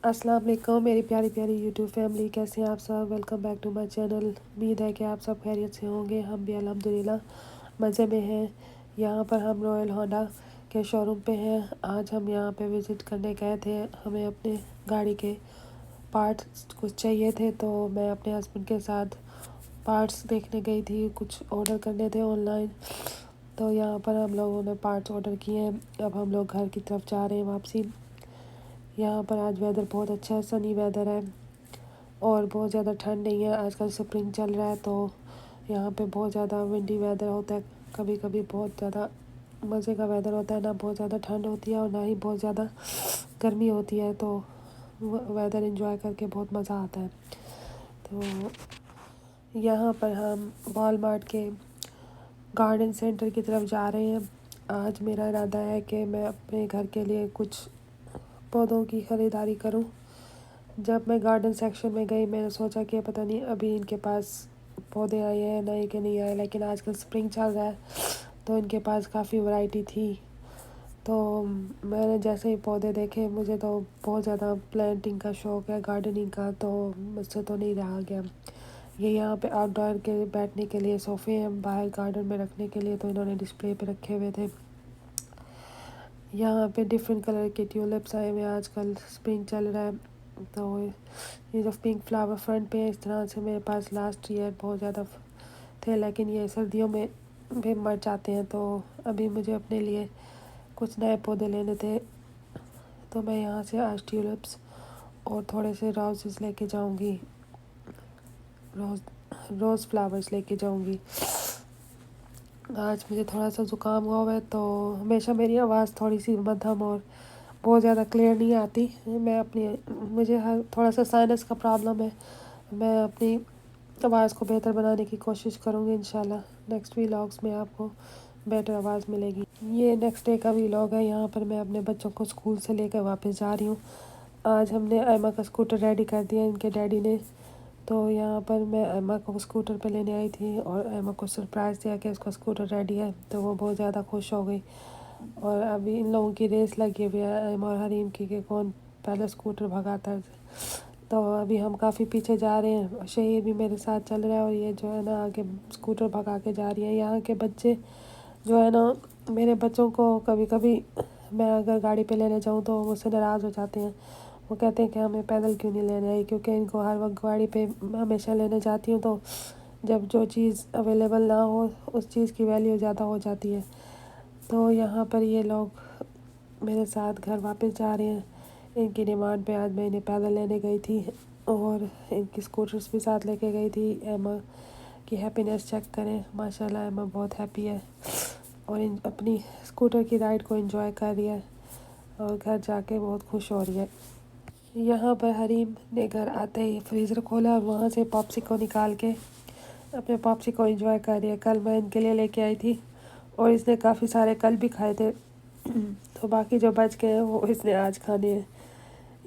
अस्सलाम वालेकुम मेरी प्यारी प्यारी यूट्यूब फैमिली, कैसे हैं आप सब। Welcome back to my channel. उम्मीद है कि आप सब खैरियत से होंगे। हम भी अल्हम्दुलिल्लाह मज़े में हैं। यहाँ पर हम रॉयल होंडा के शोरूम पे हैं। आज हम यहाँ पे विज़िट करने गए थे। हमें अपने गाड़ी के पार्ट्स कुछ चाहिए थे, तो मैं अपने हस्बैंड के साथ पार्ट्स देखने गई थी। कुछ ऑर्डर करने थे ऑनलाइन, तो यहाँ पर हम लोगों ने पार्ट्स ऑर्डर किए हैं। अब हम लोग घर की तरफ जा रहे हैं वापसी। यहाँ पर आज वेदर बहुत अच्छा है, सनी वेदर है और बहुत ज़्यादा ठंड नहीं है। आजकल स्प्रिंग चल रहा है, तो यहाँ पे बहुत ज़्यादा विंडी वेदर होता है। कभी कभी बहुत ज़्यादा मज़े का वेदर होता है, ना बहुत ज़्यादा ठंड होती है और ना ही बहुत ज़्यादा गर्मी होती है, तो वेदर एंजॉय करके बहुत मज़ा आता है। तो यहाँ पर हम वॉलमार्ट के गार्डन सेंटर की तरफ जा रहे हैं। आज मेरा इरादा है कि मैं अपने घर के लिए कुछ पौधों की ख़रीदारी करूं। जब मैं गार्डन सेक्शन में गई, मैंने सोचा कि पता नहीं अभी इनके पास पौधे आए हैं नए कि नहीं आए, लेकिन आजकल स्प्रिंग चल रहा है तो इनके पास काफ़ी वैरायटी थी। तो मैंने जैसे ही पौधे देखे, मुझे तो बहुत ज़्यादा प्लांटिंग का शौक़ है, गार्डनिंग का, तो मुझसे तो नहीं रहा गया। ये यहाँ पे आउटडोर के बैठने के लिए सोफ़े हैं, बाहर गार्डन में रखने के लिए तो इन्होंने डिस्प्ले पे रखे हुए थे। यहाँ पे डिफरेंट कलर के ट्यूलिप्स आए हुए हैं, आजकल स्प्रिंग चल रहा है। तो ये जो पिंक फ्लावर फ्रंट पे है, इस तरह से मेरे पास लास्ट ईयर बहुत ज़्यादा थे, लेकिन ये सर्दियों में भी मर जाते हैं। तो अभी मुझे अपने लिए कुछ नए पौधे लेने थे, तो मैं यहाँ से आज ट्यूलिप्स और थोड़े से रोजेस लेके जाऊँगी, रोज़ फ्लावर्स लेके जाऊँगी। आज मुझे थोड़ा सा ज़ुकाम हुआ है, तो हमेशा मेरी आवाज़ थोड़ी सी मध्यम और बहुत ज़्यादा क्लियर नहीं आती। मुझे हर थोड़ा सा साइनस का प्रॉब्लम है। मैं अपनी आवाज़ को बेहतर बनाने की कोशिश करूँगी इंशाल्लाह। नेक्स्ट व्लॉग्स में आपको बेटर आवाज़ मिलेगी। ये नेक्स्ट डे का व्लॉग है। यहाँ पर मैं अपने बच्चों को स्कूल से लेकर वापस जा रही हूँ। आज हमने एमा का स्कूटर रेडी कर दिया इनके डैडी ने। तो यहाँ पर मैं एमा को स्कूटर पे लेने आई थी और एमा को सरप्राइज़ दिया कि उसका स्कूटर रेडी है, तो वो बहुत ज़्यादा खुश हो गई। और अभी इन लोगों की रेस लगी हुई है, एमा और हरीम की, कि कौन पहले स्कूटर भगाता है। तो अभी हम काफ़ी पीछे जा रहे हैं। शहीद भी मेरे साथ चल रहा है और ये जो है ना आगे स्कूटर भगा के जा रही है। यहाँ के बच्चे जो है ना, मेरे बच्चों को कभी कभी मैं अगर गाड़ी पे लेने जाऊँ तो मुझसे नाराज़ हो जाते हैं। वो कहते हैं कि हमें पैदल क्यों नहीं लेने आई, क्योंकि इनको हर वक्त गाड़ी पे हमेशा लेने जाती हूँ, तो जब जो चीज़ अवेलेबल ना हो उस चीज़ की वैल्यू ज़्यादा हो जाती है। तो यहाँ पर ये लोग मेरे साथ घर वापस जा रहे हैं। इनकी डिमांड पे आज मैं इन्हें पैदल लेने गई थी और इनकी स्कूटर्स भी साथ लेके गई थी। एमा की हैप्पीनेस चेक करें, माशाल्लाह एमा बहुत हैप्पी है और इन अपनी स्कूटर की राइड को एंजॉय कर रही है और घर जाके बहुत खुश हो रही है। यहाँ पर हरीम ने घर आते ही फ्रीज़र खोला और वहाँ से पॉप्सी को निकाल के अपने पॉप्सी को एंजॉय कर रही है। कल मैं इनके लिए लेके आई थी और इसने काफ़ी सारे कल भी खाए थे, तो बाकी जो बच गए हैं वो इसने आज खाने हैं।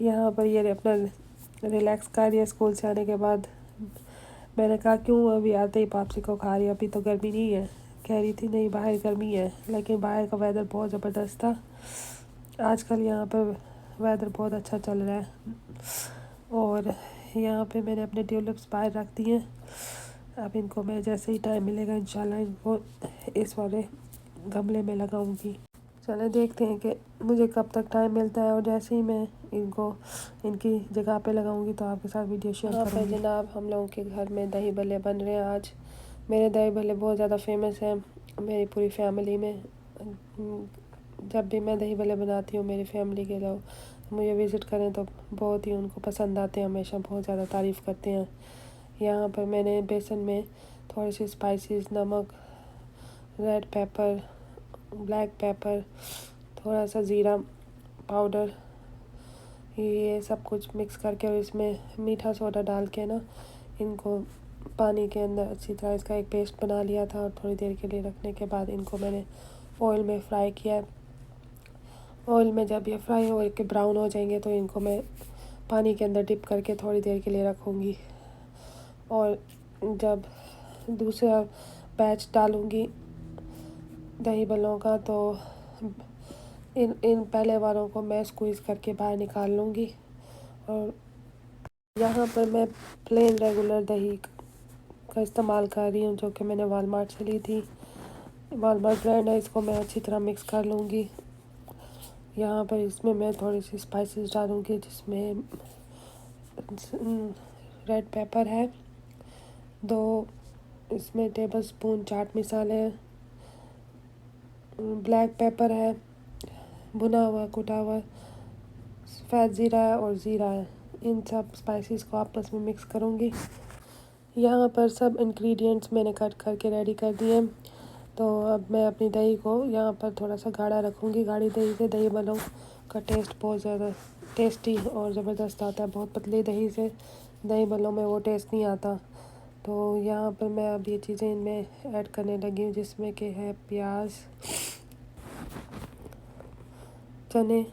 यहाँ पर ये अपना रिलैक्स कर रही है स्कूल से आने के बाद। मैंने कहा क्यों अभी आते ही पॉप्सी को खा रही है, अभी तो गर्मी नहीं है। कह रही थी नहीं बाहर गर्मी है, लेकिन बाहर का वेदर बहुत ज़बरदस्त था। आजकल यहाँ पर वेदर बहुत अच्छा चल रहा है। और यहाँ पे मैंने अपने ट्यूलिप्स बाहर रख दिए हैं। अब इनको मैं जैसे ही टाइम मिलेगा इंशाल्लाह इनको इस वाले गमले में लगाऊंगी। चले देखते हैं कि मुझे कब तक टाइम मिलता है, और जैसे ही मैं इनको इनकी जगह पे लगाऊंगी तो आपके साथ वीडियो शेयर करूँगी। यहाँ पर जनाब हम लोगों के घर में दही भल्ले बन रहे हैं आज। मेरे दही भल्ले बहुत ज़्यादा फेमस हैं मेरी पूरी फैमिली में। जब भी मैं दही भल्ले बनाती हूँ, मेरी फैमिली के लोग मुझे विज़िट करें तो बहुत ही उनको पसंद आते हैं, हमेशा बहुत ज़्यादा तारीफ़ करते हैं। यहाँ पर मैंने बेसन में थोड़ी सी स्पाइसेस, नमक, रेड पेपर, ब्लैक पेपर, थोड़ा सा ज़ीरा पाउडर, ये सब कुछ मिक्स करके और इसमें मीठा सोडा डाल के ना इनको पानी के अंदर अच्छी तरह इसका एक पेस्ट बना लिया था। और थोड़ी देर के लिए रखने के बाद इनको मैंने ऑयल में फ्राई किया है। ऑयल में जब ये फ्राई हो के ब्राउन हो जाएंगे तो इनको मैं पानी के अंदर डिप करके थोड़ी देर के लिए रखूँगी। और जब दूसरा बैच डालूँगी दही भल्लों का, तो इन इन पहले वालों को मैं स्क्वीज़ करके बाहर निकाल लूँगी और यहाँ पर मैं प्लेन रेगुलर दही का इस्तेमाल कर रही हूँ, जो कि मैंने वालमार्ट से ली थी। वालमार्ट ब्रांड है। इसको मैं अच्छी तरह मिक्स कर लूँगी। यहाँ पर इसमें मैं थोड़ी सी स्पाइसेस डालूँगी, जिसमें रेड पेपर है 2, इसमें टेबल स्पून चाट मसाले हैं, ब्लैक पेपर है, भुना हुआ कुटा हुआ सफ़ेद ज़ीरा है और ज़ीरा है। इन सब स्पाइसेस को आपस में मिक्स करूँगी। यहाँ पर सब इंग्रेडिएंट्स मैंने कट करके रेडी कर दिए हैं। तो अब मैं अपनी दही को यहाँ पर थोड़ा सा गाढ़ा रखूँगी। गाढ़ी दही से दही बल्लों का टेस्ट बहुत ज़्यादा टेस्टी और ज़बरदस्त आता है। बहुत पतली दही से दही बल्लों में वो टेस्ट नहीं आता। तो यहाँ पर मैं अब ये चीज़ें इनमें ऐड करने लगी हूँ, जिसमें कि है प्याज, चने,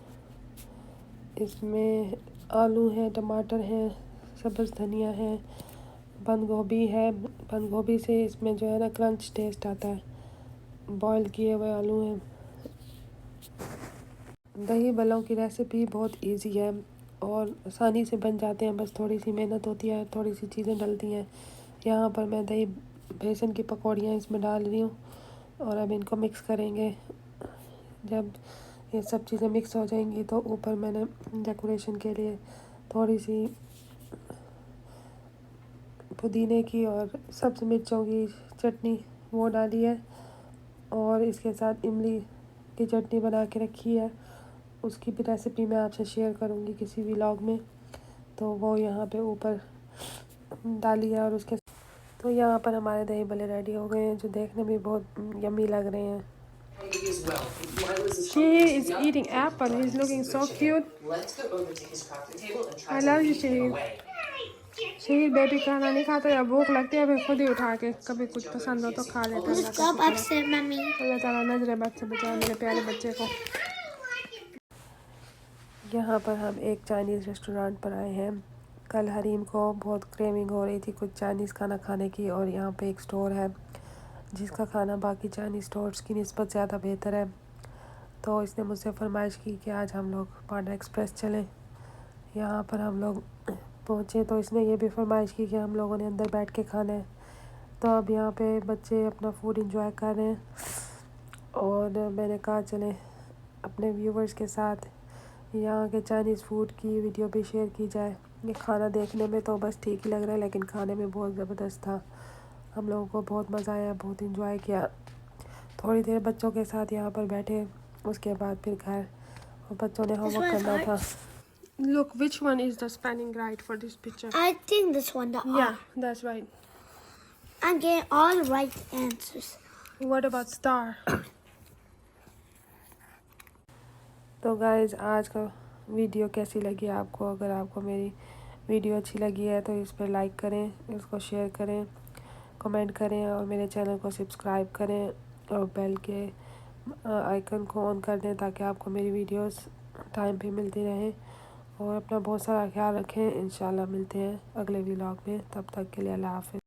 इसमें आलू है, टमाटर है, सब्ज़ धनिया है, बंद गोभी है। बंद गोभी से इसमें जो है ना क्रंच टेस्ट आता है। बॉईल किए हुए आलू हैं। दही बल्लों की रेसिपी बहुत इजी है और आसानी से बन जाते हैं। बस थोड़ी सी मेहनत होती है, थोड़ी सी चीज़ें डलती हैं। यहाँ पर मैं दही बेसन की पकौड़ियाँ इसमें डाल रही हूँ और अब इनको मिक्स करेंगे। जब ये सब चीज़ें मिक्स हो जाएंगी तो ऊपर मैंने डेकोरेशन के लिए थोड़ी सी पुदीने की और सब्ज़ मिर्चों की चटनी वो डाली है और इसके साथ इमली की चटनी बना के रखी है। उसकी भी रेसिपी मैं आपसे शेयर करूँगी किसी व्लॉग में। तो वो यहाँ पे ऊपर डाली है और उसके तो यहाँ पर हमारे दही भल्ले रेडी हो गए हैं, जो देखने में बहुत यम्मी लग रहे हैं। Shahir is eating apple. He's looking so cute. I love you, Shahir. Shaheer baby खाना नहीं खाता या भूख लगती है फिर खुद ही उठा के कभी कुछ पसंद हो तो खा लेता है। अल्लाह ताला नजर बद से बचाए मेरे प्यारे बच्चे को। यहाँ पर हम एक चाइनीज़ रेस्टोरेंट पर आए हैं। कल हरीम को बहुत क्रेविंग हो रही थी कुछ चाइनीज़ खाना खाने की, और यहाँ पे एक स्टोर है जिसका खाना बाकी चाइनीज़ स्टोर्स की निस्बत ज़्यादा बेहतर है। तो इसने मुझसे फरमाइश की कि आज हम लोग पांडा एक्सप्रेस चलें। यहाँ पर हम लोग पहुँचे तो इसने ये भी फरमाइश की कि हम लोगों ने अंदर बैठ के खाना है। तो अब यहाँ पे बच्चे अपना फूड एंजॉय कर रहे हैं और मैंने कहा चलें अपने व्यूवर्स के साथ यहाँ के चाइनीज़ फूड की वीडियो भी शेयर की जाए। ये खाना देखने में तो बस ठीक ही लग रहा है, लेकिन खाने में बहुत ज़बरदस्त था। हम लोगों को बहुत मज़ा आया, बहुत एंजॉय किया। थोड़ी देर बच्चों के साथ यहाँ पर बैठे, उसके बाद फिर घर, और बच्चों ने होमवर्क करना था। Look, which one is the spanning right for this picture? I think this one, the Yeah, that's right. I'm getting all right answers. What about star? तो गाइज़ आज का वीडियो कैसी लगी आपको? अगर आपको मेरी वीडियो अच्छी लगी है तो इस पर लाइक करें, इसको शेयर करें, कमेंट करें और मेरे चैनल को सब्सक्राइब करें और बेल के आइकन को ऑन कर दें ताकि आपको मेरी वीडियोस टाइम पे मिलती रहें। और अपना बहुत सारा ख्याल रखें। इंशाल्लाह मिलते हैं अगले व्लॉग में। तब तक के लिए अल्लाह हाफ़िज़।